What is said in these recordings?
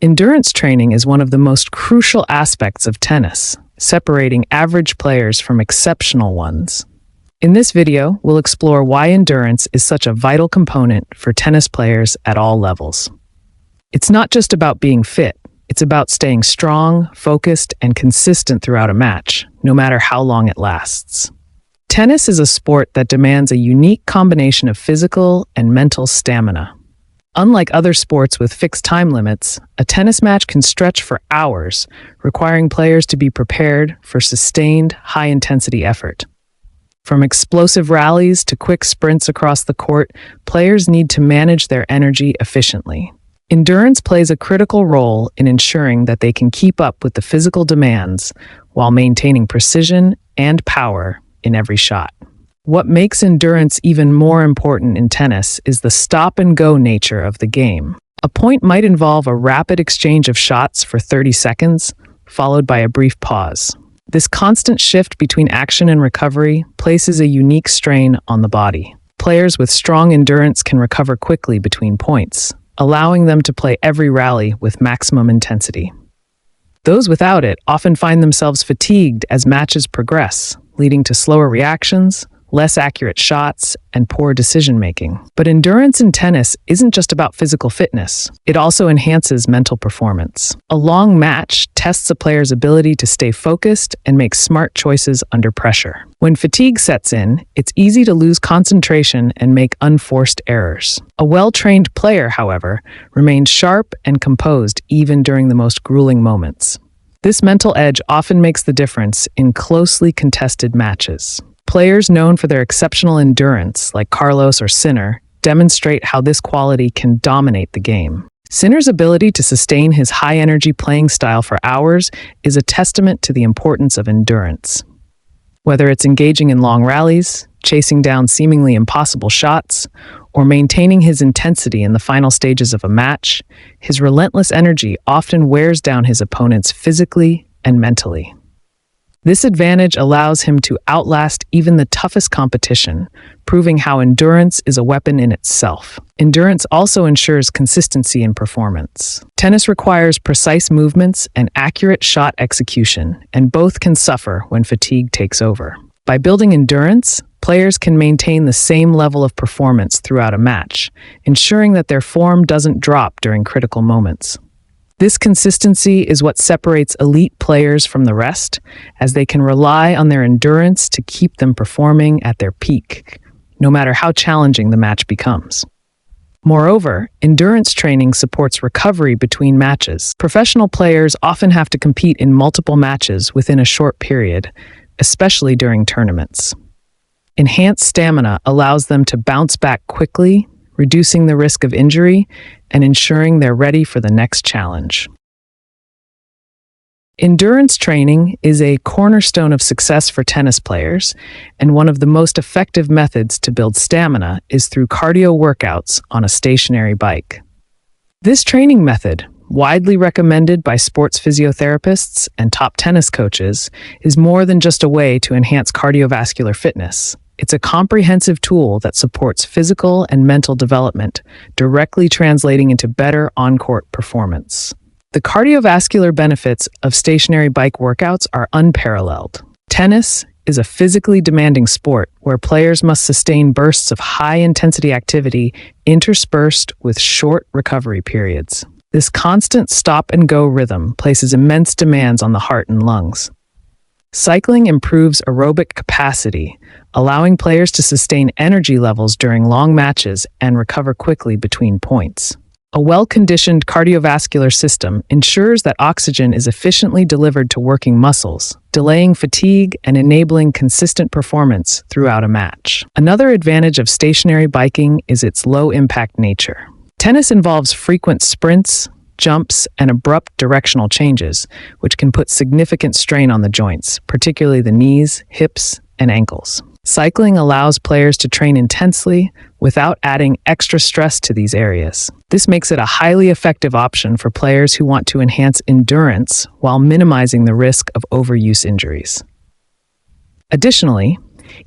Endurance training is one of the most crucial aspects of tennis, separating average players from exceptional ones. In this video, we'll explore why endurance is such a vital component for tennis players at all levels. It's not just about being fit, it's about staying strong, focused, and consistent throughout a match, no matter how long it lasts. Tennis is a sport that demands a unique combination of physical and mental stamina. Unlike other sports with fixed time limits, a tennis match can stretch for hours, requiring players to be prepared for sustained, high-intensity effort. From explosive rallies to quick sprints across the court, players need to manage their energy efficiently. Endurance plays a critical role in ensuring that they can keep up with the physical demands while maintaining precision and power in every shot. What makes endurance even more important in tennis is the stop-and-go nature of the game. A point might involve a rapid exchange of shots for 30 seconds, followed by a brief pause. This constant shift between action and recovery places a unique strain on the body. Players with strong endurance can recover quickly between points, allowing them to play every rally with maximum intensity. Those without it often find themselves fatigued as matches progress, leading to slower reactions, less accurate shots, and poor decision-making. But endurance in tennis isn't just about physical fitness. It also enhances mental performance. A long match tests a player's ability to stay focused and make smart choices under pressure. When fatigue sets in, it's easy to lose concentration and make unforced errors. A well-trained player, however, remains sharp and composed even during the most grueling moments. This mental edge often makes the difference in closely contested matches. Players known for their exceptional endurance, like Carlos or Sinner, demonstrate how this quality can dominate the game. Sinner's ability to sustain his high-energy playing style for hours is a testament to the importance of endurance. Whether it's engaging in long rallies, chasing down seemingly impossible shots, or maintaining his intensity in the final stages of a match, his relentless energy often wears down his opponents physically and mentally. This advantage allows him to outlast even the toughest competition, proving how endurance is a weapon in itself. Endurance also ensures consistency in performance. Tennis requires precise movements and accurate shot execution, and both can suffer when fatigue takes over. By building endurance, players can maintain the same level of performance throughout a match, ensuring that their form doesn't drop during critical moments. This consistency is what separates elite players from the rest, as they can rely on their endurance to keep them performing at their peak, no matter how challenging the match becomes. Moreover, endurance training supports recovery between matches. Professional players often have to compete in multiple matches within a short period, especially during tournaments. Enhanced stamina allows them to bounce back quickly, reducing the risk of injury and ensuring they're ready for the next challenge. Endurance training is a cornerstone of success for tennis players, and one of the most effective methods to build stamina is through cardio workouts on a stationary bike. This training method, widely recommended by sports physiotherapists and top tennis coaches, is more than just a way to enhance cardiovascular fitness. It's a comprehensive tool that supports physical and mental development, directly translating into better on-court performance. The cardiovascular benefits of stationary bike workouts are unparalleled. Tennis is a physically demanding sport where players must sustain bursts of high-intensity activity interspersed with short recovery periods. This constant stop-and-go rhythm places immense demands on the heart and lungs. Cycling improves aerobic capacity, allowing players to sustain energy levels during long matches and recover quickly between points. A well-conditioned cardiovascular system ensures that oxygen is efficiently delivered to working muscles, delaying fatigue and enabling consistent performance throughout a match. Another advantage of stationary biking is its low-impact nature. Tennis involves frequent sprints, jumps, and abrupt directional changes, which can put significant strain on the joints, particularly the knees, hips, and ankles. Cycling allows players to train intensely without adding extra stress to these areas. This makes it a highly effective option for players who want to enhance endurance while minimizing the risk of overuse injuries. Additionally,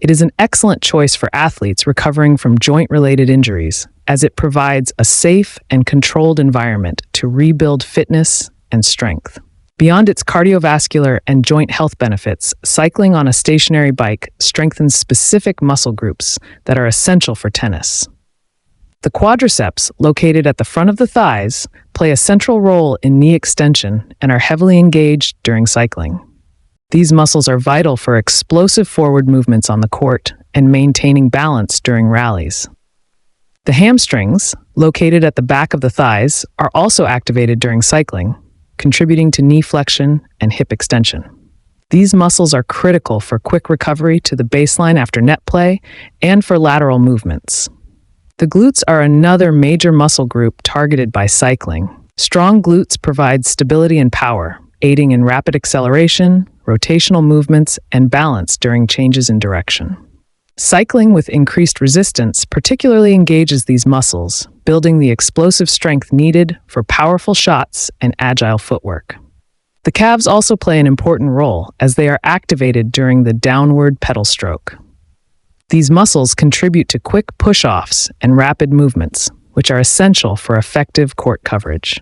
it is an excellent choice for athletes recovering from joint-related injuries, as it provides a safe and controlled environment to rebuild fitness and strength. Beyond its cardiovascular and joint health benefits, cycling on a stationary bike strengthens specific muscle groups that are essential for tennis. The quadriceps, located at the front of the thighs, play a central role in knee extension and are heavily engaged during cycling. These muscles are vital for explosive forward movements on the court and maintaining balance during rallies. The hamstrings, located at the back of the thighs, are also activated during cycling, contributing to knee flexion and hip extension. These muscles are critical for quick recovery to the baseline after net play and for lateral movements. The glutes are another major muscle group targeted by cycling. Strong glutes provide stability and power, aiding in rapid acceleration, rotational movements, and balance during changes in direction. Cycling with increased resistance particularly engages these muscles, building the explosive strength needed for powerful shots and agile footwork. The calves also play an important role as they are activated during the downward pedal stroke. These muscles contribute to quick push-offs and rapid movements, which are essential for effective court coverage.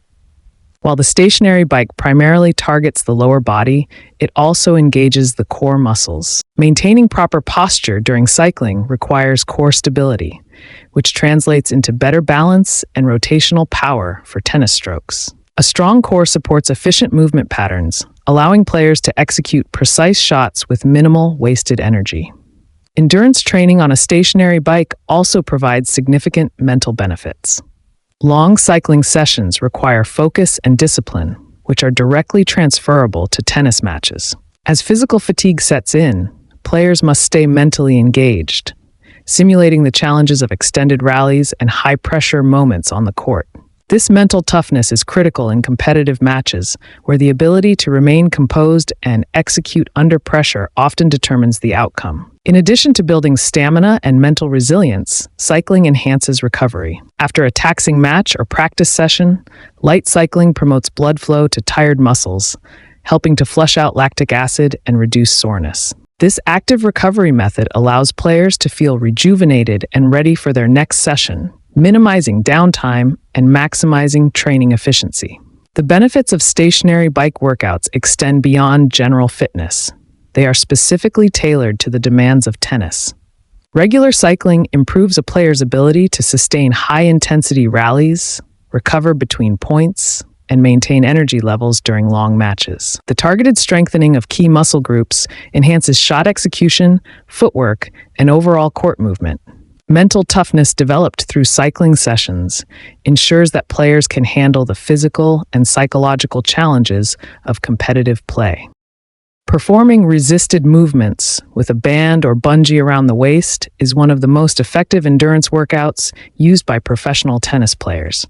While the stationary bike primarily targets the lower body, it also engages the core muscles. Maintaining proper posture during cycling requires core stability, which translates into better balance and rotational power for tennis strokes. A strong core supports efficient movement patterns, allowing players to execute precise shots with minimal wasted energy. Endurance training on a stationary bike also provides significant mental benefits. Long cycling sessions require focus and discipline, which are directly transferable to tennis matches. As physical fatigue sets in, players must stay mentally engaged, simulating the challenges of extended rallies and high-pressure moments on the court. This mental toughness is critical in competitive matches, where the ability to remain composed and execute under pressure often determines the outcome. In addition to building stamina and mental resilience, cycling enhances recovery. After a taxing match or practice session, light cycling promotes blood flow to tired muscles, helping to flush out lactic acid and reduce soreness. This active recovery method allows players to feel rejuvenated and ready for their next session, minimizing downtime and maximizing training efficiency. The benefits of stationary bike workouts extend beyond general fitness. They are specifically tailored to the demands of tennis. Regular cycling improves a player's ability to sustain high-intensity rallies, recover between points, and maintain energy levels during long matches. The targeted strengthening of key muscle groups enhances shot execution, footwork, and overall court movement. Mental toughness developed through cycling sessions ensures that players can handle the physical and psychological challenges of competitive play. Performing resisted movements with a band or bungee around the waist is one of the most effective endurance workouts used by professional tennis players.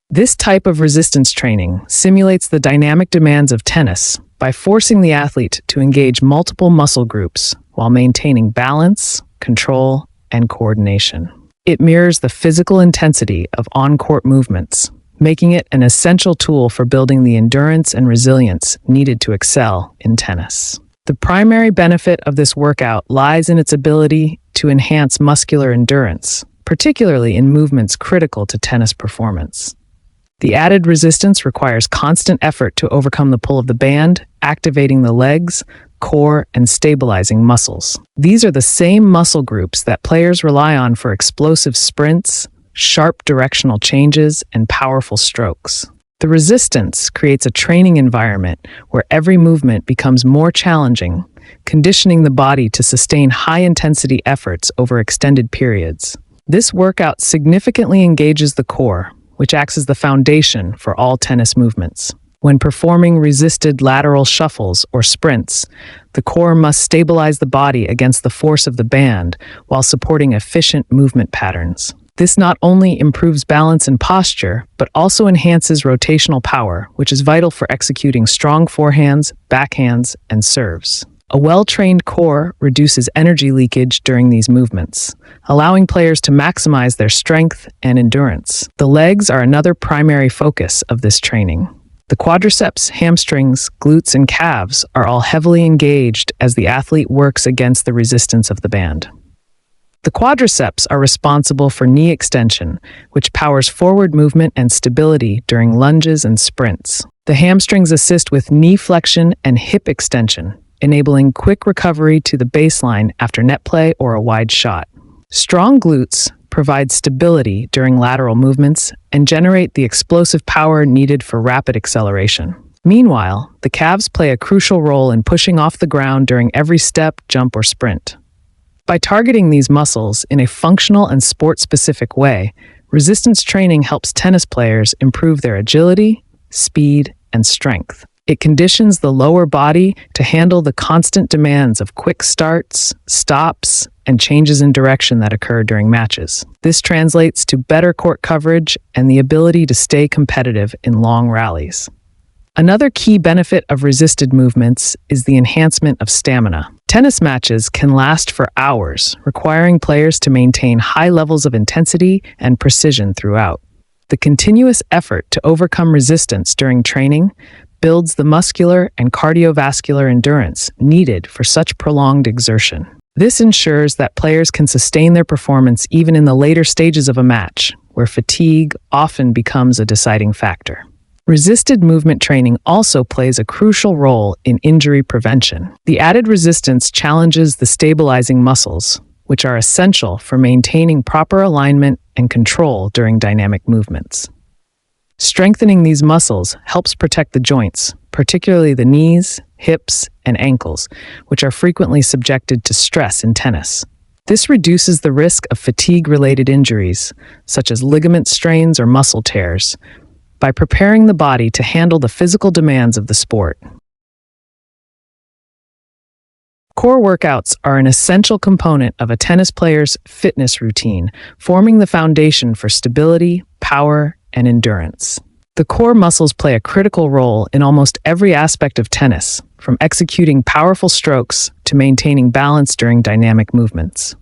This type of resistance training simulates the dynamic demands of tennis by forcing the athlete to engage multiple muscle groups while maintaining balance, control, and coordination. It mirrors the physical intensity of on-court movements, making it an essential tool for building the endurance and resilience needed to excel in tennis. The primary benefit of this workout lies in its ability to enhance muscular endurance, particularly in movements critical to tennis performance. The added resistance requires constant effort to overcome the pull of the band, activating the legs, core, and stabilizing muscles. These are the same muscle groups that players rely on for explosive sprints, sharp directional changes, and powerful strokes. The resistance creates a training environment where every movement becomes more challenging, conditioning the body to sustain high-intensity efforts over extended periods. This workout significantly engages the core, which acts as the foundation for all tennis movements. When performing resisted lateral shuffles or sprints, the core must stabilize the body against the force of the band while supporting efficient movement patterns. This not only improves balance and posture, but also enhances rotational power, which is vital for executing strong forehands, backhands, and serves. A well-trained core reduces energy leakage during these movements, allowing players to maximize their strength and endurance. The legs are another primary focus of this training. The quadriceps, hamstrings, glutes, and calves are all heavily engaged as the athlete works against the resistance of the band. The quadriceps are responsible for knee extension, which powers forward movement and stability during lunges and sprints. The hamstrings assist with knee flexion and hip extension, enabling quick recovery to the baseline after net play or a wide shot. Strong glutes provide stability during lateral movements and generate the explosive power needed for rapid acceleration. Meanwhile, the calves play a crucial role in pushing off the ground during every step, jump, or sprint. By targeting these muscles in a functional and sport-specific way, resistance training helps tennis players improve their agility, speed, and strength. It conditions the lower body to handle the constant demands of quick starts, stops, and changes in direction that occur during matches. This translates to better court coverage and the ability to stay competitive in long rallies. Another key benefit of resisted movements is the enhancement of stamina. Tennis matches can last for hours, requiring players to maintain high levels of intensity and precision throughout. The continuous effort to overcome resistance during training builds the muscular and cardiovascular endurance needed for such prolonged exertion. This ensures that players can sustain their performance even in the later stages of a match, where fatigue often becomes a deciding factor. Resisted movement training also plays a crucial role in injury prevention. The added resistance challenges the stabilizing muscles, which are essential for maintaining proper alignment and control during dynamic movements. Strengthening these muscles helps protect the joints, particularly the knees, hips, and ankles, which are frequently subjected to stress in tennis. This reduces the risk of fatigue-related injuries, such as ligament strains or muscle tears, by preparing the body to handle the physical demands of the sport. Core workouts are an essential component of a tennis player's fitness routine, forming the foundation for stability, power, and endurance. The core muscles play a critical role in almost every aspect of tennis, from executing powerful strokes to maintaining balance during dynamic movements.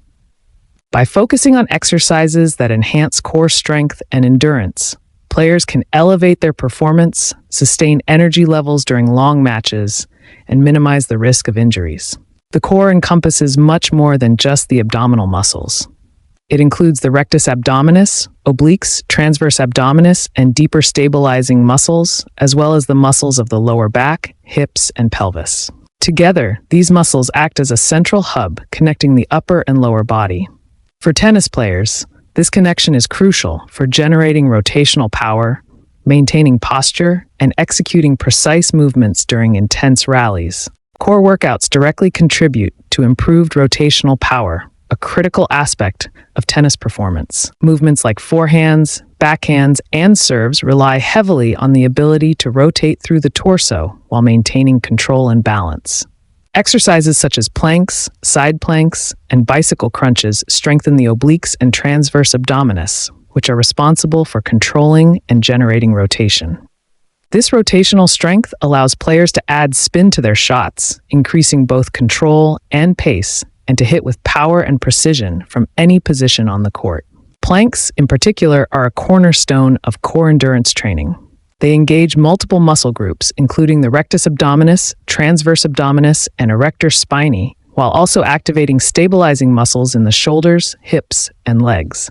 By focusing on exercises that enhance core strength and endurance, players can elevate their performance, sustain energy levels during long matches, and minimize the risk of injuries. The core encompasses much more than just the abdominal muscles. It includes the rectus abdominis, obliques, transverse abdominis, and deeper stabilizing muscles, as well as the muscles of the lower back, hips, and pelvis. Together, these muscles act as a central hub connecting the upper and lower body. For tennis players, this connection is crucial for generating rotational power, maintaining posture, and executing precise movements during intense rallies. Core workouts directly contribute to improved rotational power, a critical aspect of tennis performance. Movements like forehands, backhands, and serves rely heavily on the ability to rotate through the torso while maintaining control and balance. Exercises such as planks, side planks, and bicycle crunches strengthen the obliques and transverse abdominis, which are responsible for controlling and generating rotation. This rotational strength allows players to add spin to their shots, increasing both control and pace, and to hit with power and precision from any position on the court. Planks, in particular, are a cornerstone of core endurance training. They engage multiple muscle groups, including the rectus abdominis, transverse abdominis, and erector spinae, while also activating stabilizing muscles in the shoulders, hips, and legs.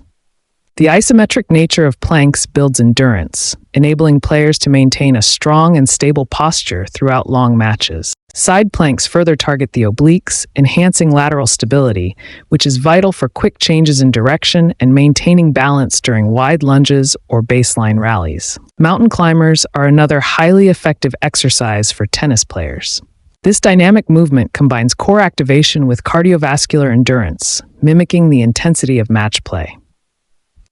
The isometric nature of planks builds endurance, enabling players to maintain a strong and stable posture throughout long matches. Side planks further target the obliques, enhancing lateral stability, which is vital for quick changes in direction and maintaining balance during wide lunges or baseline rallies. Mountain climbers are another highly effective exercise for tennis players. This dynamic movement combines core activation with cardiovascular endurance, mimicking the intensity of match play.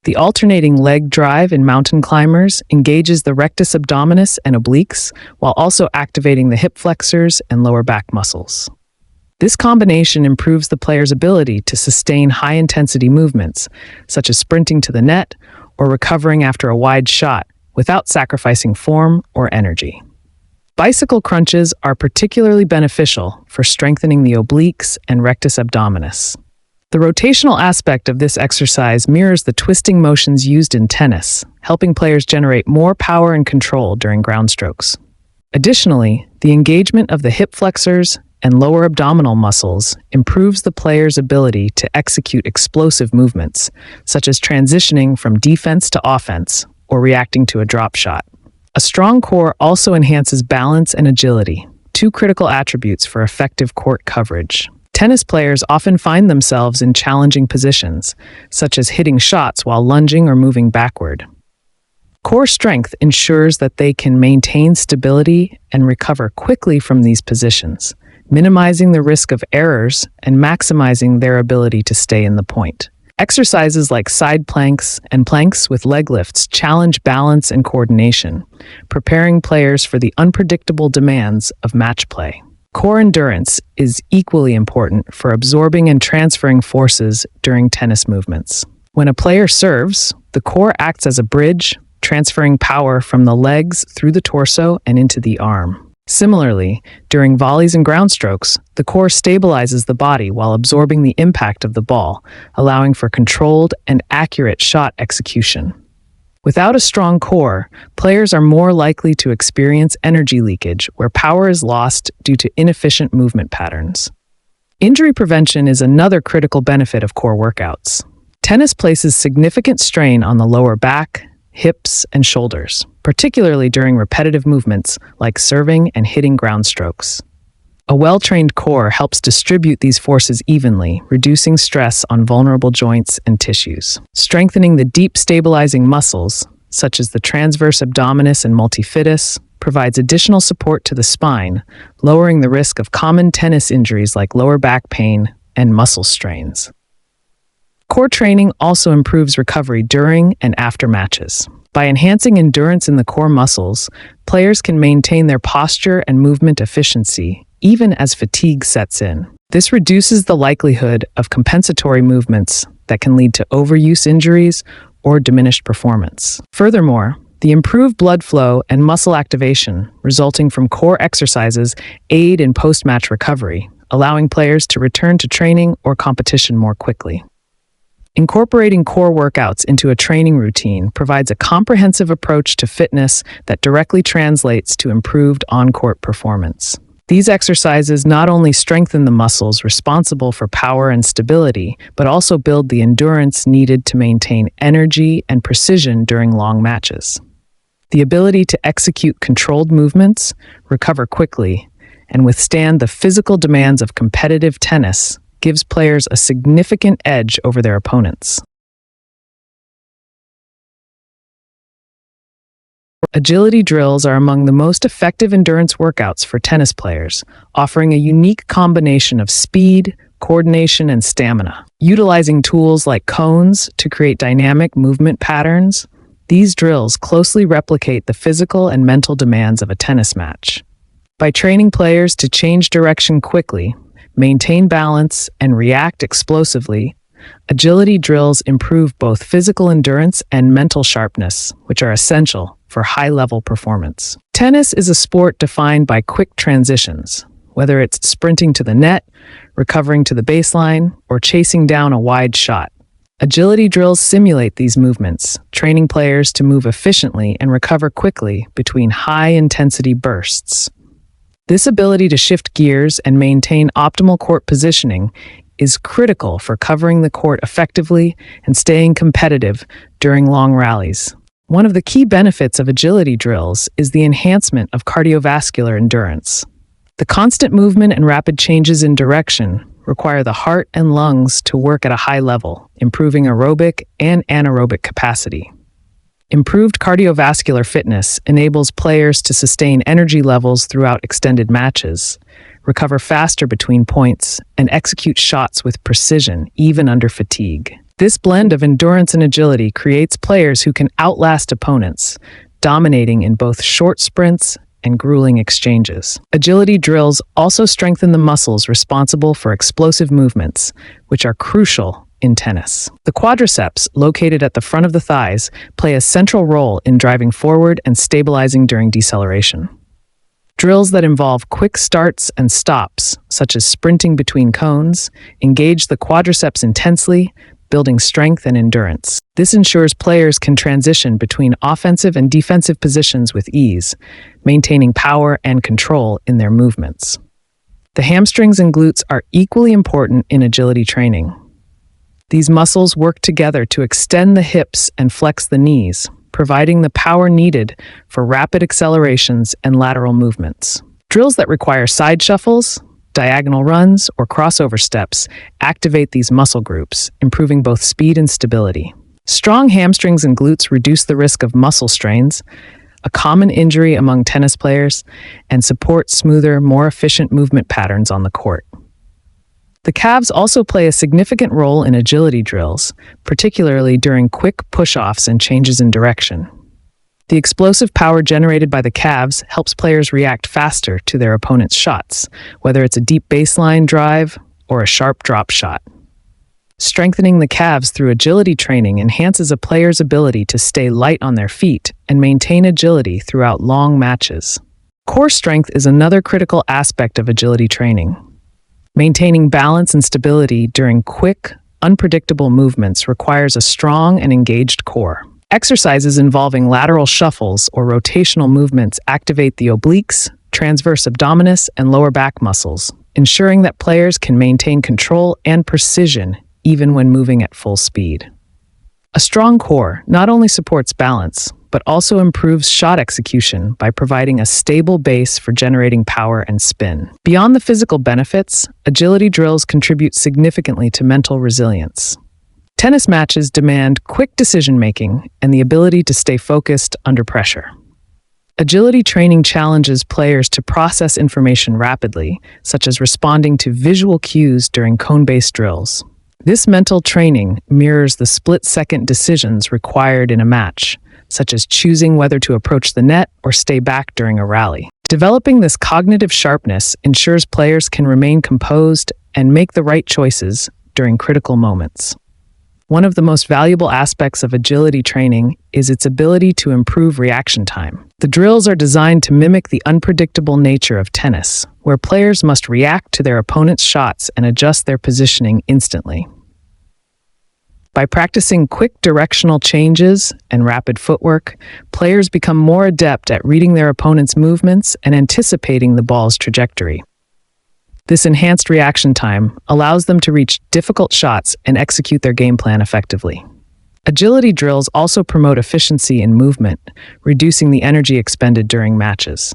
The alternating leg drive in mountain climbers engages the rectus abdominis and obliques, while also activating the hip flexors and lower back muscles. This combination improves the player's ability to sustain high-intensity movements, such as sprinting to the net or recovering after a wide shot, without sacrificing form or energy. Bicycle crunches are particularly beneficial for strengthening the obliques and rectus abdominis. The rotational aspect of this exercise mirrors the twisting motions used in tennis, helping players generate more power and control during ground strokes. Additionally, the engagement of the hip flexors and lower abdominal muscles improves the player's ability to execute explosive movements, such as transitioning from defense to offense or reacting to a drop shot. A strong core also enhances balance and agility, two critical attributes for effective court coverage. Tennis players often find themselves in challenging positions, such as hitting shots while lunging or moving backward. Core strength ensures that they can maintain stability and recover quickly from these positions, minimizing the risk of errors and maximizing their ability to stay in the point. Exercises like side planks and planks with leg lifts challenge balance and coordination, preparing players for the unpredictable demands of match play. Core endurance is equally important for absorbing and transferring forces during tennis movements. When a player serves, the core acts as a bridge, transferring power from the legs through the torso and into the arm. Similarly, during volleys and ground strokes, the core stabilizes the body while absorbing the impact of the ball, allowing for controlled and accurate shot execution. Without a strong core, players are more likely to experience energy leakage, where power is lost due to inefficient movement patterns. Injury prevention is another critical benefit of core workouts. Tennis places significant strain on the lower back, hips, and shoulders, particularly during repetitive movements like serving and hitting ground strokes. A well-trained core helps distribute these forces evenly, reducing stress on vulnerable joints and tissues. Strengthening the deep stabilizing muscles, such as the transverse abdominis and multifidus, provides additional support to the spine, lowering the risk of common tennis injuries like lower back pain and muscle strains. Core training also improves recovery during and after matches. By enhancing endurance in the core muscles, players can maintain their posture and movement efficiency, even as fatigue sets in. This reduces the likelihood of compensatory movements that can lead to overuse injuries or diminished performance. Furthermore, the improved blood flow and muscle activation resulting from core exercises aid in post-match recovery, allowing players to return to training or competition more quickly. Incorporating core workouts into a training routine provides a comprehensive approach to fitness that directly translates to improved on-court performance. These exercises not only strengthen the muscles responsible for power and stability, but also build the endurance needed to maintain energy and precision during long matches. The ability to execute controlled movements, recover quickly, and withstand the physical demands of competitive tennis gives players a significant edge over their opponents. Agility drills are among the most effective endurance workouts for tennis players, offering a unique combination of speed, coordination, and stamina. Utilizing tools like cones to create dynamic movement patterns, these drills closely replicate the physical and mental demands of a tennis match. By training players to change direction quickly, maintain balance, and react explosively, agility drills improve both physical endurance and mental sharpness, which are essential for high-level performance. Tennis is a sport defined by quick transitions, whether it's sprinting to the net, recovering to the baseline, or chasing down a wide shot. Agility drills simulate these movements, training players to move efficiently and recover quickly between high-intensity bursts. This ability to shift gears and maintain optimal court positioning is critical for covering the court effectively and staying competitive during long rallies. One of the key benefits of agility drills is the enhancement of cardiovascular endurance. The constant movement and rapid changes in direction require the heart and lungs to work at a high level, improving aerobic and anaerobic capacity. Improved cardiovascular fitness enables players to sustain energy levels throughout extended matches, recover faster between points, and execute shots with precision, even under fatigue. This blend of endurance and agility creates players who can outlast opponents, dominating in both short sprints and grueling exchanges. Agility drills also strengthen the muscles responsible for explosive movements, which are crucial in tennis. The quadriceps, located at the front of the thighs, play a central role in driving forward and stabilizing during deceleration. Drills that involve quick starts and stops, such as sprinting between cones, engage the quadriceps intensely, building strength and endurance. This ensures players can transition between offensive and defensive positions with ease, maintaining power and control in their movements. The hamstrings and glutes are equally important in agility training. These muscles work together to extend the hips and flex the knees, providing the power needed for rapid accelerations and lateral movements. Drills that require side shuffles, diagonal runs, or crossover steps activate these muscle groups, improving both speed and stability. Strong hamstrings and glutes reduce the risk of muscle strains, a common injury among tennis players, and support smoother, more efficient movement patterns on the court. The calves also play a significant role in agility drills, particularly during quick push-offs and changes in direction. The explosive power generated by the calves helps players react faster to their opponent's shots, whether it's a deep baseline drive or a sharp drop shot. Strengthening the calves through agility training enhances a player's ability to stay light on their feet and maintain agility throughout long matches. Core strength is another critical aspect of agility training. Maintaining balance and stability during quick, unpredictable movements requires a strong and engaged core. Exercises involving lateral shuffles or rotational movements activate the obliques, transverse abdominis, and lower back muscles, ensuring that players can maintain control and precision even when moving at full speed. A strong core not only supports balance, but also improves shot execution by providing a stable base for generating power and spin. Beyond the physical benefits, agility drills contribute significantly to mental resilience. Tennis matches demand quick decision-making and the ability to stay focused under pressure. Agility training challenges players to process information rapidly, such as responding to visual cues during cone-based drills. This mental training mirrors the split-second decisions required in a match, such as choosing whether to approach the net or stay back during a rally. Developing this cognitive sharpness ensures players can remain composed and make the right choices during critical moments. One of the most valuable aspects of agility training is its ability to improve reaction time. The drills are designed to mimic the unpredictable nature of tennis, where players must react to their opponent's shots and adjust their positioning instantly. By practicing quick directional changes and rapid footwork, players become more adept at reading their opponent's movements and anticipating the ball's trajectory. This enhanced reaction time allows them to reach difficult shots and execute their game plan effectively. Agility drills also promote efficiency in movement, reducing the energy expended during matches.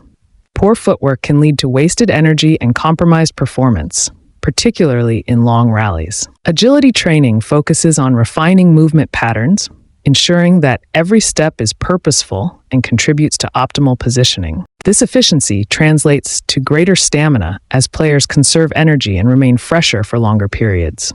Poor footwork can lead to wasted energy and compromised performance, particularly in long rallies. Agility training focuses on refining movement patterns, ensuring that every step is purposeful and contributes to optimal positioning. This efficiency translates to greater stamina as players conserve energy and remain fresher for longer periods.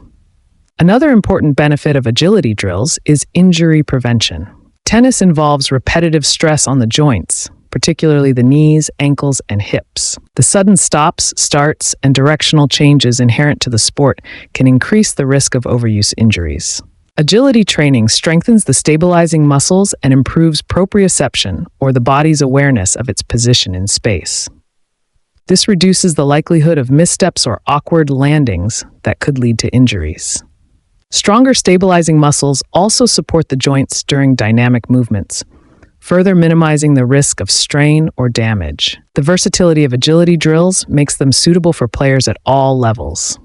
Another important benefit of agility drills is injury prevention. Tennis involves repetitive stress on the joints, particularly the knees, ankles, and hips. The sudden stops, starts, and directional changes inherent to the sport can increase the risk of overuse injuries. Agility training strengthens the stabilizing muscles and improves proprioception, or the body's awareness of its position in space. This reduces the likelihood of missteps or awkward landings that could lead to injuries. Stronger stabilizing muscles also support the joints during dynamic movements, further minimizing the risk of strain or damage. The versatility of agility drills makes them suitable for players at all levels.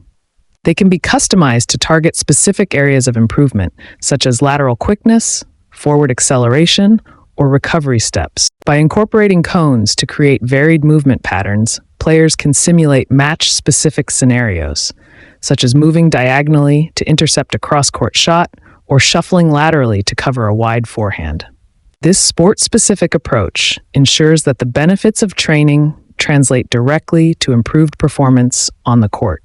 They can be customized to target specific areas of improvement, such as lateral quickness, forward acceleration, or recovery steps. By incorporating cones to create varied movement patterns, players can simulate match-specific scenarios, such as moving diagonally to intercept a cross-court shot or shuffling laterally to cover a wide forehand. This sport-specific approach ensures that the benefits of training translate directly to improved performance on the court.